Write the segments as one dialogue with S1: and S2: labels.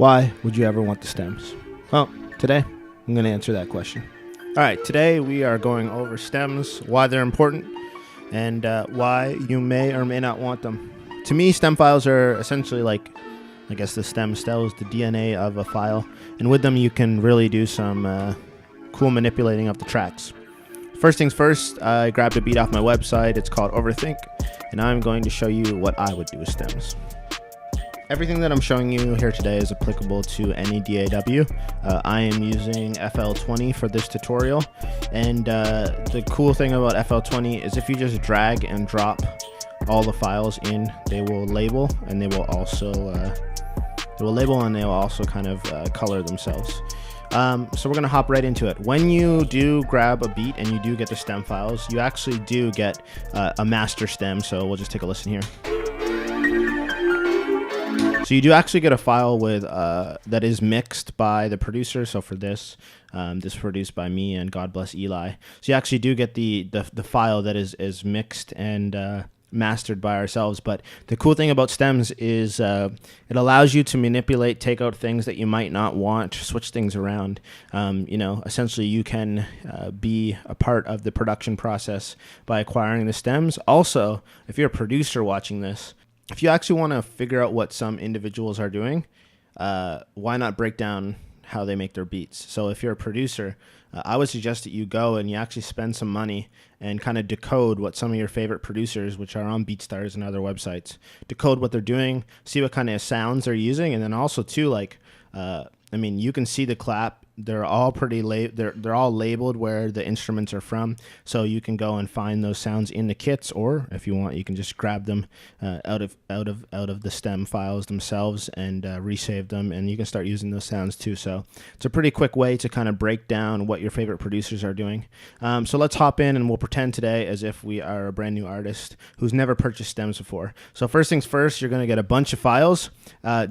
S1: Why would you ever want the stems? Well, today I'm going to answer that question. All right, today we are going over stems, why they're important, and why you may or may not want them. To me, stem files are essentially like, I guess the stem cells, the DNA of a file, and with them you can really do some cool manipulating of the tracks. First things first, I grabbed a beat off my website. It's called Overthink, and I'm going to show you what I would do with stems. Everything that I'm showing you here today is applicable to any DAW. I am using FL20 for this tutorial, and the cool thing about FL20 is if you just drag and drop all the files in, they will label, and they will also kind of color themselves. So we're going to hop right into it. When you do grab a beat and you do get the stem files, you actually do get a master stem. So we'll just take a listen here. So you do actually get a file with that is mixed by the producer. So for this, this produced by me and God bless Eli. So you actually do get the file that is mixed and mastered by ourselves. But the cool thing about stems is it allows you to manipulate, take out things that you might not want, switch things around. Essentially you can be a part of the production process by acquiring the stems. Also, if you're a producer watching this, if you actually want to figure out what some individuals are doing, why not break down how they make their beats? So if you're a producer, I would suggest that you go and you actually spend some money and kind of decode what some of your favorite producers, which are on BeatStars and other websites, decode what they're doing, see what kind of sounds they're using, and then also too, you can see the clap. They're all they're all labeled where the instruments are from, so you can go and find those sounds in the kits, or if you want, you can just grab them out of the stem files themselves and resave them, and you can start using those sounds too. So it's a pretty quick way to kind of break down what your favorite producers are doing. So let's hop in and we'll pretend today as if we are a brand new artist who's never purchased stems before. So first things first, you're going to get a bunch of files.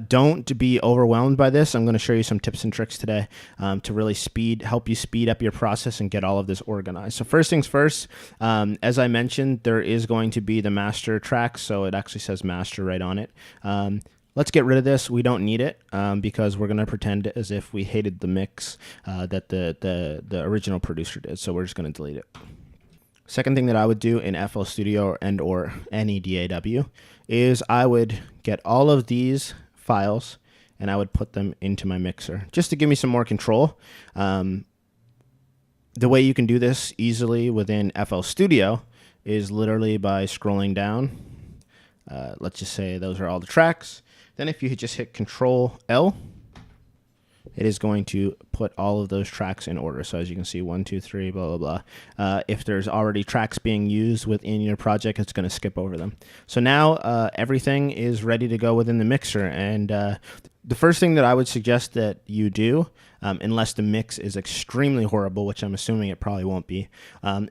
S1: Don't be overwhelmed by this. I'm going to show you some tips and tricks today to really help you speed up your process and get all of this organized. So first things first, as I mentioned, there is going to be the master track, so it actually says master right on it. Let's get rid of this. We don't need it because we're going to pretend as if we hated the mix that the original producer did, so we're just going to delete it. Second thing that I would do in FL Studio or any DAW is I would get all of these files and I would put them into my mixer just to give me some more control. The way you can do this easily within FL Studio is literally by scrolling down. Let's just say those are all the tracks. Then if you just hit Control L, it is going to put all of those tracks in order. So as you can see, 1, 2, 3, blah, blah, blah. If there's already tracks being used within your project, it's going to skip over them. So now everything is ready to go within the mixer. And the first thing that I would suggest that you do, unless the mix is extremely horrible, which I'm assuming it probably won't be,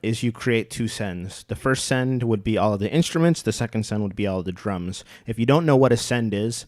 S1: is you create two sends. The first send would be all of the instruments. The second send would be all of the drums. If you don't know what a send is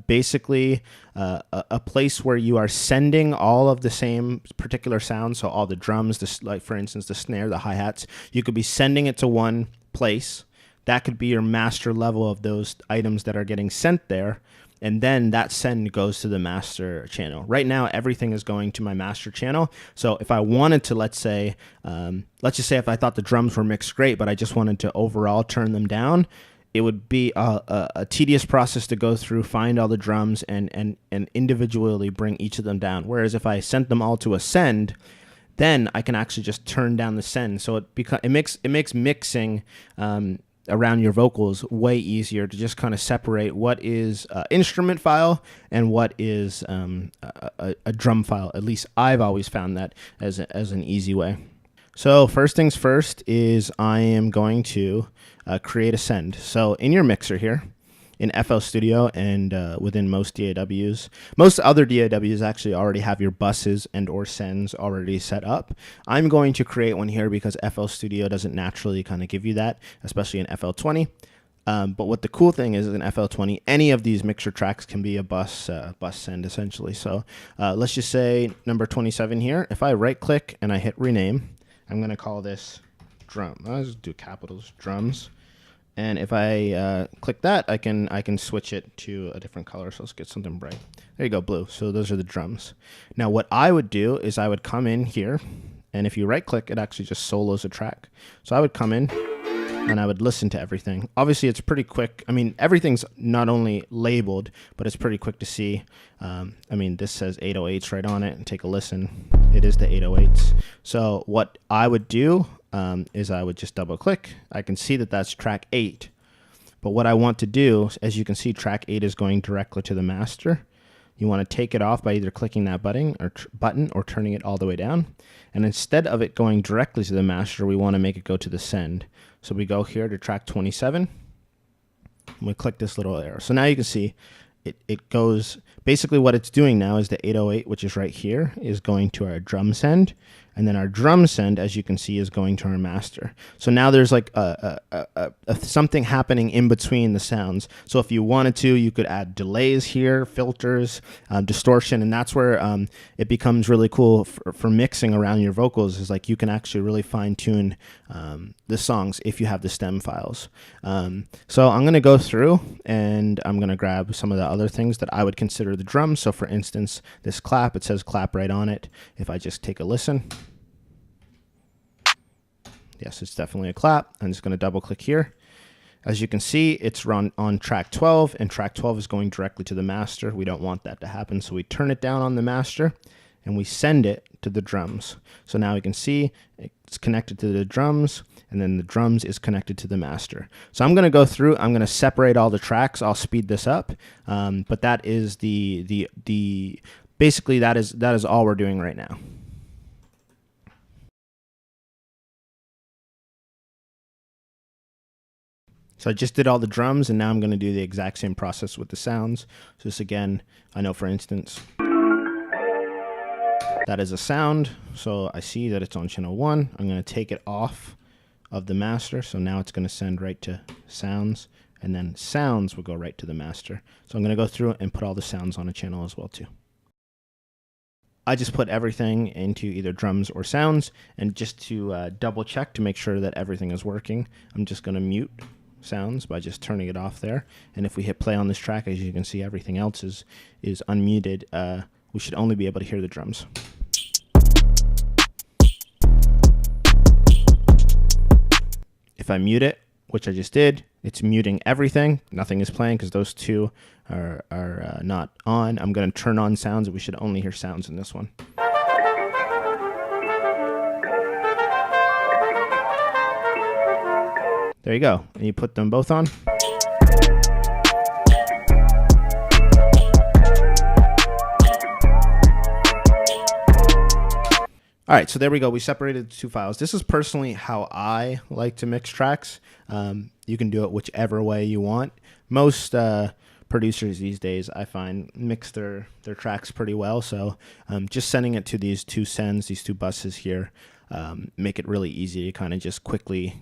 S1: basically a place where you are sending all of the same particular sounds. So all the drums, like for instance, the snare, the hi-hats, you could be sending it to one place. That could be your master level of those items that are getting sent there. And then that send goes to the master channel. Right now, everything is going to my master channel. So if I wanted to, let's just say if I thought the drums were mixed great, but I just wanted to overall turn them down, it would be a tedious process to go through, find all the drums, and individually bring each of them down. Whereas if I sent them all to a send, then I can actually just turn down the send. So it makes mixing around your vocals way easier to just kind of separate what is instrument file and what is a drum file. At least I've always found that as an easy way. So first things first is I am going to create a send. So in your mixer here, in FL Studio and within most DAWs. Most other DAWs actually already have your buses and or sends already set up. I'm going to create one here because FL Studio doesn't naturally kind of give you that, especially in FL20. But what the cool thing is in FL20, any of these mixer tracks can be a bus send essentially. So let's just say number 27 here. If I right click and I hit rename, I'm going to call this drum. I'll just do capitals, drums. And if I click that, I can switch it to a different color. So let's get something bright. There you go, blue. So those are the drums. Now what I would do is I would come in here, and if you right click, it actually just solos a track. So I would come in and I would listen to everything. Obviously it's pretty quick. I mean, everything's not only labeled, but it's pretty quick to see. I mean, this says 808s right on it, and take a listen. It is the 808s. So what I would do is I would just double click. I can see that that's track 8. But what I want to do, as you can see, track 8 is going directly to the master. You want to take it off by either clicking that button or turning it all the way down. And instead of it going directly to the master, we want to make it go to the send. So we go here to track 27, and we click this little arrow. So now you can see it goes, basically what it's doing now is the 808, which is right here, is going to our drum send. And then our drum send, as you can see, is going to our master. So now there's like something happening in between the sounds. So if you wanted to, you could add delays here, filters, distortion, and that's where it becomes really cool for mixing around your vocals. Is like you can actually really fine tune the songs if you have the stem files. So I'm going to go through and I'm going to grab some of the other things that I would consider the drums. So for instance, this clap, it says clap right on it. If I just take a listen, yes, it's definitely a clap. I'm just going to double click here. As you can see, it's run on track 12, and track 12 is going directly to the master. We don't want that to happen, so we turn it down on the master and we send it to the drums. So now we can see it's connected to the drums, and then the drums is connected to the master. So I'm going to go through, I'm going to separate all the tracks. I'll speed this up, but that is basically that is all we're doing right now. So I just did all the drums, and now I'm going to do the exact same process with the sounds. So this again, I know for instance, that is a sound. So I see that it's on channel 1. I'm going to take it off of the master. So now it's going to send right to sounds, and then sounds will go right to the master. So I'm going to go through and put all the sounds on a channel as well too. I just put everything into either drums or sounds, and just to double check to make sure that everything is working, I'm just going to mute sounds by just turning it off there. And if we hit play on this track, as you can see, everything else is unmuted. We should only be able to hear the drums. If I mute it, which I just did, it's muting everything. Nothing is playing because those two are not on. I'm going to turn on sounds, and we should only hear sounds in this one. There you go. And you put them both on. All right, so there we go. We separated the two files. This is personally how I like to mix tracks. You can do it whichever way you want. Most producers these days, I find, mix their tracks pretty well. So just sending it to these two sends, these two buses here, make it really easy to kind of just quickly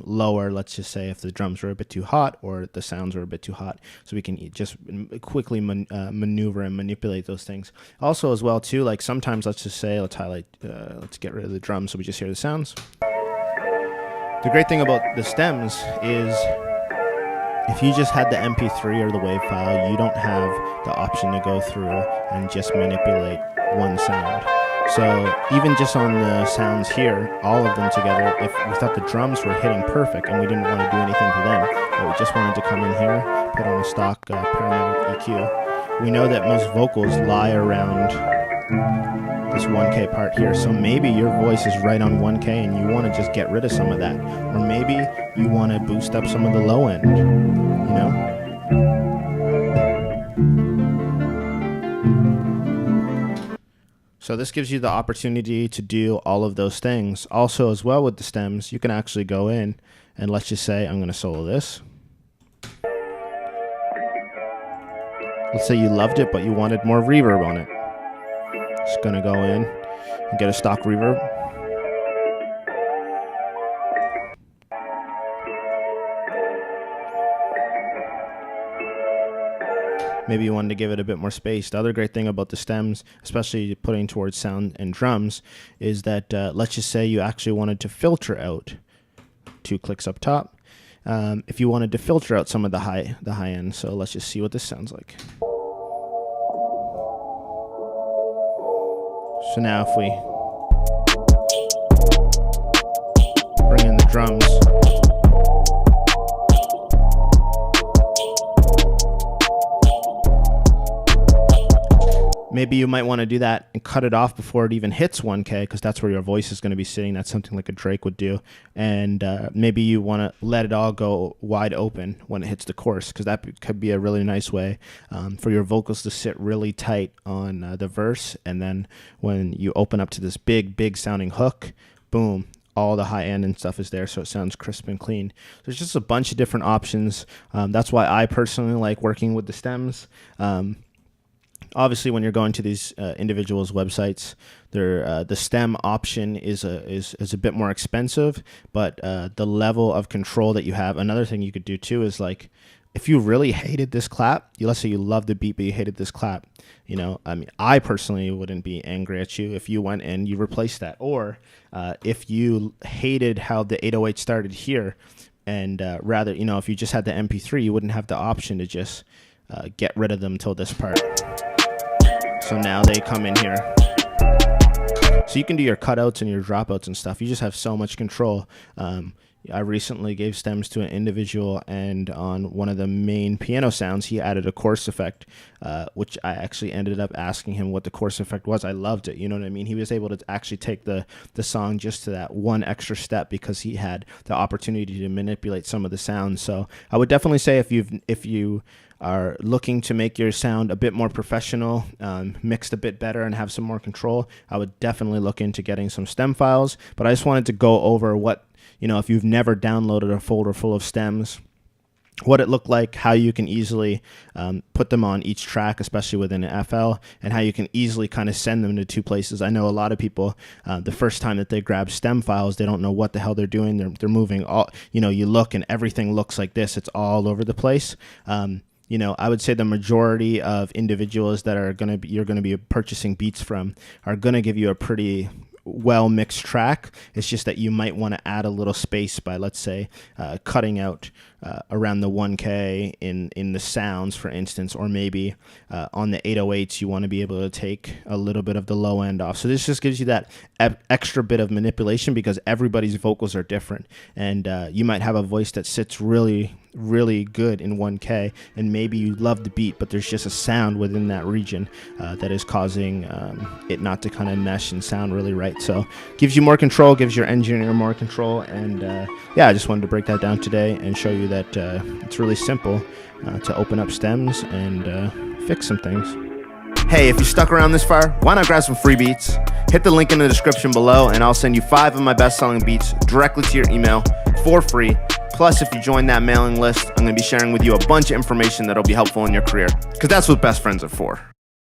S1: lower, let's just say if the drums are a bit too hot or the sounds are a bit too hot, so we can just quickly maneuver and manipulate those things. Also as well too, like sometimes let's just say, let's get rid of the drums so we just hear the sounds. The great thing about the stems is if you just had the MP3 or the WAV file, you don't have the option to go through and just manipulate one sound. So even just on the sounds here, all of them together, if we thought the drums were hitting perfect and we didn't want to do anything to them, but we just wanted to come in here, put on a stock parametric EQ, we know that most vocals lie around this 1K part here. So maybe your voice is right on 1K and you want to just get rid of some of that. Or maybe you want to boost up some of the low end, you know? So this gives you the opportunity to do all of those things. Also as well with the stems, you can actually go in and let's just say I'm going to solo this. Let's say you loved it, but you wanted more reverb on it. Just going to go in and get a stock reverb. Maybe you wanted to give it a bit more space. The other great thing about the stems, especially putting towards sound and drums, is that let's just say you actually wanted to filter out 2 clicks up top. if you wanted to filter out some of the high end. So let's just see what this sounds like. So now if we bring in the drums, maybe you might want to do that and cut it off before it even hits 1K, because that's where your voice is going to be sitting. That's something like a Drake would do. And maybe you want to let it all go wide open when it hits the chorus, because that could be a really nice way for your vocals to sit really tight on the verse. And then when you open up to this big sounding hook, boom, all the high end and stuff is there, so it sounds crisp and clean. There's just a bunch of different options. That's why I personally like working with the stems. Obviously, when you're going to these individuals' websites, the stem option is a bit more expensive, but the level of control that you have. Another thing you could do too is, like, if you really hated this clap, let's say you love the beat but you hated this clap, I mean, I personally wouldn't be angry at you if you went and you replaced that, or if you hated how the 808 started here, and rather, if you just had the MP3, you wouldn't have the option to just get rid of them till this part. So now they come in here. So you can do your cutouts and your dropouts and stuff. You just have so much control. I recently gave stems to an individual, and on one of the main piano sounds, he added a chorus effect, which I actually ended up asking him what the chorus effect was. I loved it. You know what I mean? He was able to actually take the song just to that one extra step because he had the opportunity to manipulate some of the sounds. So I would definitely say if you are looking to make your sound a bit more professional, mixed a bit better, and have some more control, I would definitely look into getting some stem files. But I just wanted to go over what, if you've never downloaded a folder full of stems, what it looked like, how you can easily put them on each track, especially within an FL, and how you can easily kind of send them to two places. I know a lot of people, the first time that they grab stem files, they don't know what the hell they're doing. They're moving all, you look and everything looks like this. It's all over the place. I would say the majority of individuals that you're going to be purchasing beats from are going to give you a pretty well mixed track. It's just that you might want to add a little space by, let's say, cutting out around the 1K in the sounds, for instance, or maybe on the 808s you want to be able to take a little bit of the low end off. So this just gives you that extra bit of manipulation, because everybody's vocals are different, and you might have a voice that sits really good in 1K, and maybe you love the beat, but there's just a sound within that region that is causing it not to kind of mesh and sound really right. So gives you more control, gives your engineer more control, and I just wanted to break that down today and show you that it's really simple to open up stems and fix some things. Hey, if you stuck around this far, why not grab some free beats? Hit the link in the description below and I'll send you 5 of my best-selling beats directly to your email for free. Plus, if you join that mailing list, I'm going to be sharing with you a bunch of information that'll be helpful in your career, because that's what best friends are for.